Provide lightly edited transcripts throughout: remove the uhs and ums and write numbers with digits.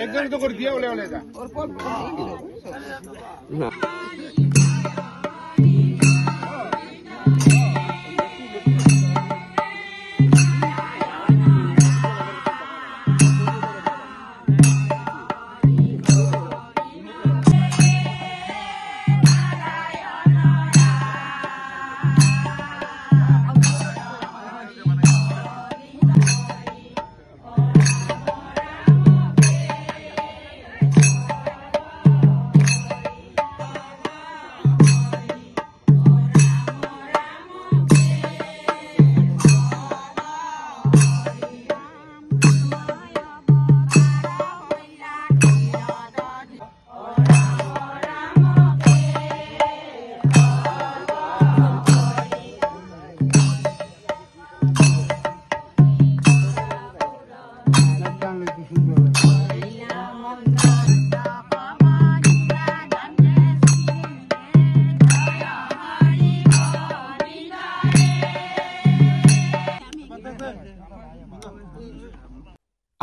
একজন তো করে দিয়ে ওলে ওলে যা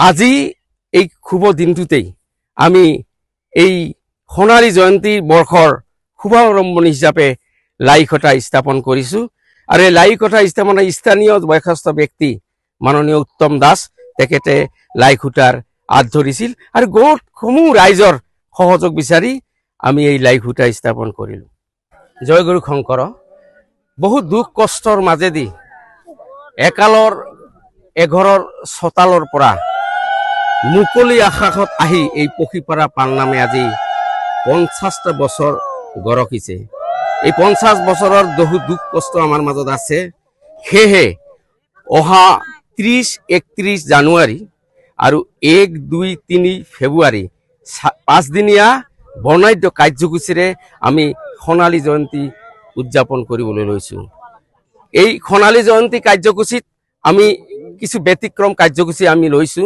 আজি এই শুভ দিনটোতেই আমি এই সোণালী জয়ন্তী বৰ্ষৰ শুভাৰম্ভণি হিচাপে লাইখটা স্থাপন কৰিছো আৰু এই লাইখটা স্থাপন স্থানীয় বয়সস্থ ব্যক্তি মাননীয় উত্তম দাস তেখেতে লাইখুটাৰ আঁত ধৰিছিল আৰু গোট সমূহ ৰাইজৰ সহযোগ বিচাৰি আমি এই লাইখুটা স্থাপন কৰিলো জয় গুৰু শংকৰ বহুত দুখ কষ্টৰ মাজেদি একালৰ এঘৰৰ চতালৰ পৰা মুকলি আকাশত আহি এই পক্ষীপাৰা পালনামে আজি 50টা বছৰ গৰকিছে এই 50 বছৰৰ দুখ কষ্ট আমাৰ মাজত আছে হেহে অহা 30-31 জানুৱাৰী আৰু 1-2-3 ফেব্ৰুৱাৰী 5 দিনীয়া বৰ্ণাঢ্য কাৰ্যসূচীৰে আমি সোণালী জয়ন্তী উদযাপন কৰিবলৈ লৈছো এই সোণালী জয়ন্তী কাৰ্যসূচীত আমি কিছু ব্যতিক্ৰম কাৰ্যসূচী আমি লৈছো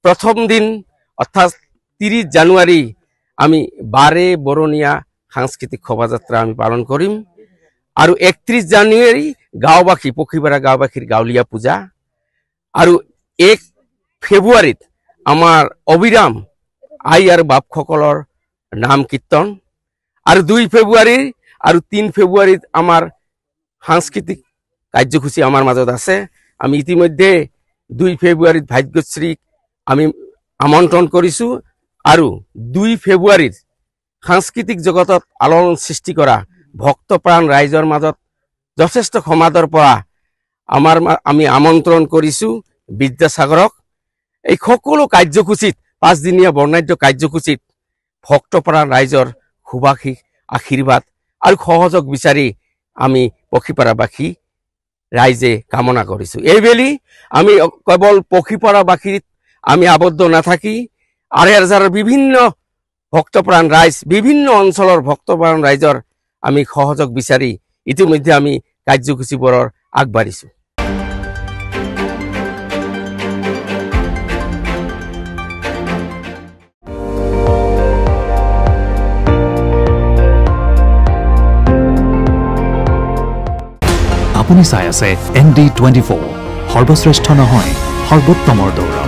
প্ৰথম দিন অৰ্থাৎ 30 জানুৱাৰী আমি বাৰে বৰণীয়া সাংস্কৃতিক শোভাযাত্ৰা আমি পালন কৰিম আৰু 31 জানুৱাৰী গাঁওবাসী পক্ষীপাৰা গাঁওবাসীৰ গাঁৱলীয়া পূজা আৰু 1 ফেব্ৰুৱাৰীত আমাৰ অবিৰাম আই আৰু বাপসকলৰ নাম কীৰ্তন আৰু 2 ফেব্ৰুৱাৰী আৰু 3 ফেব্ৰুৱাৰীত আমাৰ সাংস্কৃতিক কাৰ্যসূচী আমাৰ মাজত আছে আমি ইতিমধ্যে 2 ফেব্ৰুৱাৰীত ভাগ্যশ্ৰী আমি আমন্ত্ৰণ কৰিছো আৰু 2 ফেব্ৰুৱাৰীত সাংস্কৃতিক জগতত আলোড়ন সৃষ্টি কৰা ভক্তপ্ৰাণ ৰাইজৰ মাজত যথেষ্ট সমাদৰ পৰা আমি আমন্ত্ৰণ কৰিছো বিদ্যাসাগৰক এই সকলো কাৰ্যসূচীত 5 দিনীয়া বৰ্ণাঢ্য কাৰ্যসূচীত ভক্তপ্ৰাণ ৰাইজৰ শুভাশীষ আশীৰ্বাদ আৰু সহযোগ বিচাৰি আমি পক্ষীপাৰাবাসী ৰাইজে কামনা কৰিছো এইবেলি আমি কেৱল পক্ষীপাৰাবাসীত আমি আবদ্ধ নাথাকি আৰেজাৰ বিভিন্ন ভক্তপ্ৰাণ ৰাইজ বিভিন্ন অঞ্চলৰ ভক্তপ্ৰাণ ৰাইজৰ আমি সহযোগ বিচাৰি ইতিমধ্যে আমি কাৰ্যসূচীবোৰৰ আগবাঢ়িছো আপুনি চাই আছে ND24 সৰ্বশ্ৰেষ্ঠ নহয় সৰ্বোত্তমৰ দৌৰ